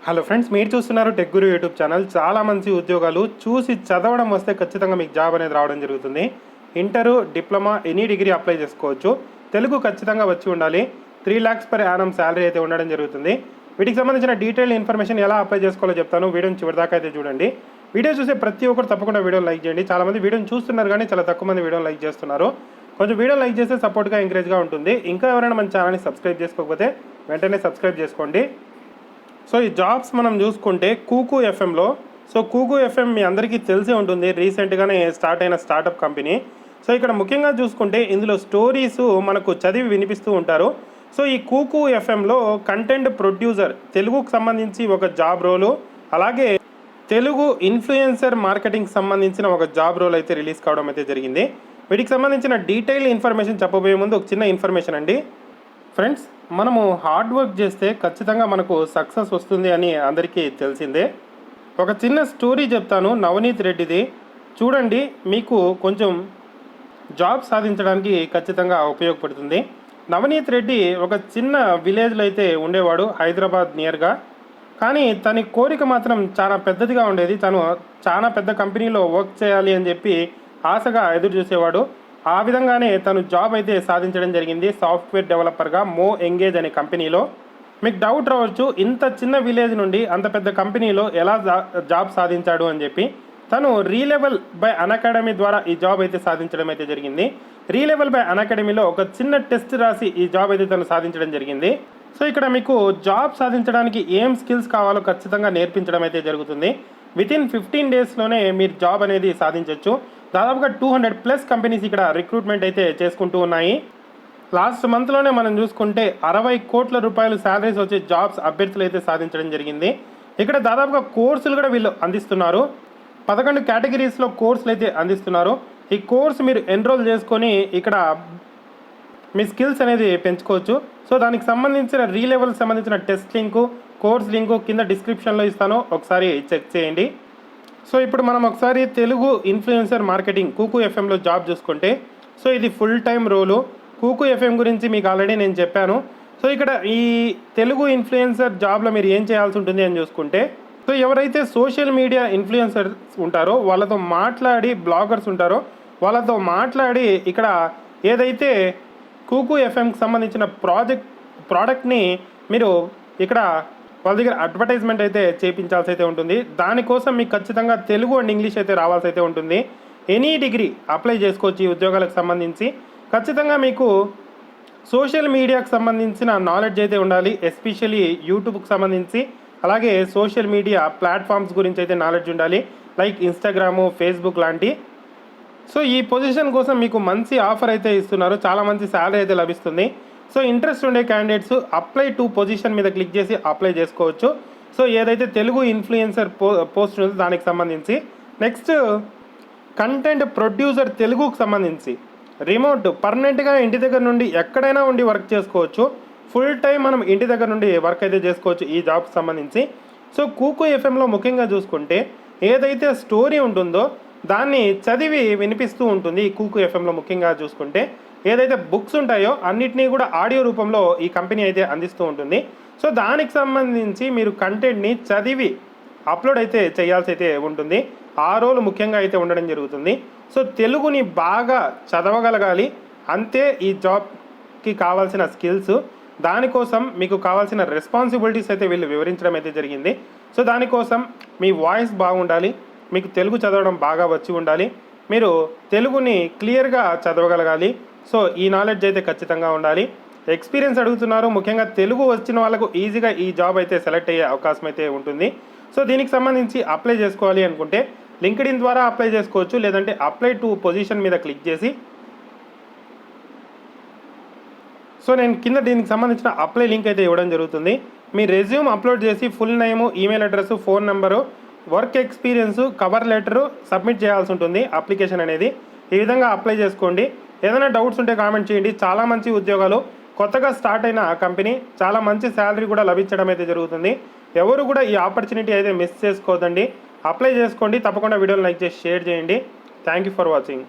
Hello friends, మీరు చూస్తున్నారు tech గురు YouTube channel. చాలా మంచి ఉద్యోగాలు చూసి చదవడం వస్తే ఖచ్చితంగా మీకు జాబ్ అనేది రావడం జరుగుతుంది. Inter, diploma, any degree apply చేసుకోవచ్చు. తెలుగు ఖచ్చితంగా వచ్చి ఉండాలి. 3 lakhs per annum శాలరీ అయితే ఉండడం జరుగుతుంది. వీటికి సంబంధించిన డీటెయిల్ ఇన్ఫర్మేషన్ ఎలా అప్లై చేసుకోవాలో చెప్తాను. వీడియోని చివరిదాకా అయితే చూడండి. వీడియో చూసే ప్రతి ఒక్కరు తప్పకుండా వీడియో లైక్ చేయండి. చాలామంది వీడియోని చూస్తున్నారు కానీ చాలా తక్కువ మంది వీడియో లైక్ చేస్తున్నారు. కొంచెం వీడియో లైక్ చేస్తే సపోర్ట్గా ఎంకరేజ్గా ఉంటుంది. ఇంకా ఎవరైనా మన ఛానల్ని సబ్స్క్రైబ్ చేసుకోకపోతే వెంటనే సబ్స్క్రైబ్ చేసుకోండి. సో ఈ జాబ్స్ మనం చూసుకుంటే కూకు ఎఫ్ఎంలో, సో కూకు ఎఫ్ఎం మీ అందరికీ తెలిసే ఉంటుంది, రీసెంట్గానే స్టార్ట్ అయిన స్టార్టప్ కంపెనీ. సో ఇక్కడ ముఖ్యంగా చూసుకుంటే ఇందులో స్టోరీస్ మనకు చదివి వినిపిస్తూ ఉంటారు. సో ఈ కూకు ఎఫ్ఎంలో కంటెంట్ ప్రొడ్యూసర్ తెలుగుకు సంబంధించి ఒక జాబ్ రోలు, అలాగే తెలుగు ఇన్ఫ్లుయెన్సర్ మార్కెటింగ్ సంబంధించిన ఒక జాబ్ రోల్ అయితే రిలీజ్ కావడం అయితే జరిగింది. వీటికి సంబంధించిన డీటెయిల్ ఇన్ఫర్మేషన్ చెప్పబోయే ముందు ఒక చిన్న ఇన్ఫర్మేషన్ అండి. ఫ్రెండ్స్, మనము హార్డ్ వర్క్ చేస్తే ఖచ్చితంగా మనకు సక్సెస్ వస్తుంది అని అందరికీ తెలిసిందే. ఒక చిన్న స్టోరీ చెప్తాను, నవనీత్ రెడ్డిది. చూడండి, మీకు కొంచెం జాబ్ సాధించడానికి ఖచ్చితంగా ఉపయోగపడుతుంది. నవనీత్ రెడ్డి ఒక చిన్న విలేజ్లో అయితే ఉండేవాడు, హైదరాబాద్ నియర్గా. కానీ తన కోరిక మాత్రం చాలా పెద్దదిగా ఉండేది. తను చాలా పెద్ద కంపెనీలో వర్క్ చేయాలి అని చెప్పి ఆశగా ఎదురు చూసేవాడు. ఆ విధంగానే తను జాబ్ అయితే సాధించడం జరిగింది, సాఫ్ట్వేర్ డెవలపర్గా మో ఎంగేజ్ అనే కంపెనీలో. మీకు డౌట్ రావచ్చు, ఇంత చిన్న విలేజ్ నుండి అంత పెద్ద కంపెనీలో ఎలా జాబ్ సాధించాడు అని చెప్పి. తను రీలెవెల్ బై అన్అకాడమీ ద్వారా ఈ జాబ్ అయితే సాధించడం అయితే జరిగింది. రీలెవెల్ బై అన్అకాడమీలో ఒక చిన్న టెస్ట్ రాసి ఈ జాబ్ అయితే తను సాధించడం జరిగింది. సో ఇక్కడ మీకు జాబ్ సాధించడానికి ఏం స్కిల్స్ కావాలో ఖచ్చితంగా నేర్పించడం అయితే జరుగుతుంది. వితిన్ 15 daysలోనే మీరు జాబ్ అనేది సాధించవచ్చు. దాదాపుగా 200+ కంపెనీస్ ఇక్కడ రిక్రూట్మెంట్ అయితే చేసుకుంటూ ఉన్నాయి. లాస్ట్ మంత్లోనే మనం చూసుకుంటే 60 కోట్ల రూపాయలు శాలరీస్ వచ్చే జాబ్స్ అభ్యర్థులు అయితే సాధించడం జరిగింది. ఇక్కడ దాదాపుగా కోర్సులు కూడా వీళ్ళు అందిస్తున్నారు. 11 కేటగిరీస్లో కోర్సులు అయితే అందిస్తున్నారు. ఈ కోర్స్ మీరు ఎన్రోల్ చేసుకొని ఇక్కడ మీ స్కిల్స్ అనేది పెంచుకోవచ్చు. సో దానికి సంబంధించిన రీలెవెల్ సంబంధించిన టెస్ట్ లింకు, కోర్స్ లింకు కింద డిస్క్రిప్షన్లో ఇస్తాను, ఒకసారి చెక్ చేయండి. సో ఇప్పుడు మనం ఒకసారి తెలుగు ఇన్ఫ్లుయెన్సర్ మార్కెటింగ్ కూకు ఎఫ్ఎంలో జాబ్ చూసుకుంటే, సో ఇది ఫుల్ టైం రోలు. కూకు ఎఫ్ఎం గురించి మీకు ఆల్రెడీ నేను చెప్పాను. సో ఇక్కడ ఈ తెలుగు ఇన్ఫ్లుయెన్సర్ జాబ్లో మీరు ఏం చేయాల్సి ఉంటుంది అని చూసుకుంటే, సో ఎవరైతే సోషల్ మీడియా ఇన్ఫ్లుయెన్సర్స్ ఉంటారో వాళ్ళతో మాట్లాడి, బ్లాగర్స్ ఉంటారో వాళ్ళతో మాట్లాడి ఇక్కడ ఏదైతే కూకు ఎఫ్ఎంకి సంబంధించిన ప్రోడక్ట్ని మీరు ఇక్కడ వాళ్ళ దగ్గర అడ్వర్టైజ్మెంట్ అయితే చేయించాల్సి అయితే ఉంటుంది. దానికోసం మీకు ఖచ్చితంగా తెలుగు అండ్ ఇంగ్లీష్ అయితే రావాల్సి అయితే ఉంటుంది. ఎనీ డిగ్రీ అప్లై చేసుకోవచ్చు ఈ ఉద్యోగాలకు సంబంధించి. ఖచ్చితంగా మీకు సోషల్ మీడియాకు సంబంధించిన నాలెడ్జ్ అయితే ఉండాలి, ఎస్పెషల్లీ యూట్యూబ్కి సంబంధించి, అలాగే సోషల్ మీడియా ప్లాట్ఫామ్స్ గురించి అయితే నాలెడ్జ్ ఉండాలి, లైక్ ఇన్స్టాగ్రాము, ఫేస్బుక్ లాంటి. సో ఈ పొజిషన్ కోసం మీకు మంచి ఆఫర్ అయితే ఇస్తున్నారు, చాలా మంచి శాలరీ అయితే లభిస్తుంది. సో ఇంట్రెస్ట్ ఉండే క్యాండిడేట్స్ అప్లై టు పొజిషన్ మీద క్లిక్ చేసి అప్లై చేసుకోవచ్చు. సో ఏదైతే తెలుగు ఇన్ఫ్లుయెన్సర్ పోస్ట్ ఉందో దానికి సంబంధించి. నెక్స్ట్ కంటెంట్ ప్రొడ్యూసర్ తెలుగుకు సంబంధించి రిమోట్, పర్మనెంట్గా ఇంటి దగ్గర నుండి ఎక్కడైనా ఉండి వర్క్ చేసుకోవచ్చు. ఫుల్ టైం మనం ఇంటి దగ్గర నుండి వర్క్ అయితే చేసుకోవచ్చు ఈ జాబ్కి సంబంధించి. సో కూకు ఎఫ్ఎంలో ముఖ్యంగా చూసుకుంటే ఏదైతే స్టోరీ ఉంటుందో దాన్ని చదివి వినిపిస్తూ ఉంటుంది. ఈ కూకు ఎఫ్ఎంలో ముఖ్యంగా చూసుకుంటే ఏదైతే బుక్స్ ఉంటాయో అన్నిటినీ కూడా ఆడియో రూపంలో ఈ కంపెనీ అయితే అందిస్తూ ఉంటుంది. సో దానికి సంబంధించి మీరు కంటెంట్ని చదివి అప్లోడ్ అయితే చేయాల్సి అయితే ఉంటుంది. ఆ రోల్ ముఖ్యంగా అయితే ఉండడం జరుగుతుంది. సో తెలుగుని బాగా చదవగలగాలి, అంతే ఈ జాబ్కి కావాల్సిన స్కిల్స్. దానికోసం మీకు కావాల్సిన రెస్పాన్సిబిలిటీస్ అయితే వీళ్ళు వివరించడం అయితే జరిగింది. సో దానికోసం మీ వాయిస్ బాగుండాలి, మీకు తెలుగు చదవడం బాగా వచ్చి ఉండాలి, మీరు తెలుగుని క్లియర్గా చదవగలగాలి. సో ఈ నాలెడ్జ్ అయితే ఖచ్చితంగా ఉండాలి. ఎక్స్పీరియన్స్ అడుగుతున్నారు, ముఖ్యంగా తెలుగు వచ్చిన వాళ్ళకు ఈజీగా ఈ జాబ్ అయితే సెలెక్ట్ అయ్యే అవకాశం అయితే ఉంటుంది. సో దీనికి సంబంధించి అప్లై చేసుకోవాలి అనుకుంటే లింక్డ్ఇన్ ద్వారా అప్లై చేసుకోవచ్చు, లేదంటే అప్లై టు పొజిషన్ మీద క్లిక్ చేసి. సో నేను కింద దీనికి సంబంధించిన అప్లై లింక్ అయితే ఇవ్వడం జరుగుతుంది. మీ రెజ్యూమ్ అప్లోడ్ చేసి full name, email address, phone number, work experience, cover letter submit చేయాల్సి ఉంటుంది అప్లికేషన్ అనేది. ఈ విధంగా అప్లై చేసుకోండి. ఏదైనా డౌట్స్ ఉంటే కామెంట్ చేయండి. చాలా మంచి ఉద్యోగాలు, కొత్తగా స్టార్ట్ అయిన కంపెనీ, చాలా మంచి శాలరీ కూడా లభించడం అయితే జరుగుతుంది. ఎవరు కూడా ఈ ఆపర్చునిటీ అయితే మిస్ చేసుకోవద్దండి. అప్లై చేసుకోండి. తప్పకుండా వీడియోని లైక్ చేసి షేర్ చేయండి. Thank you for watching.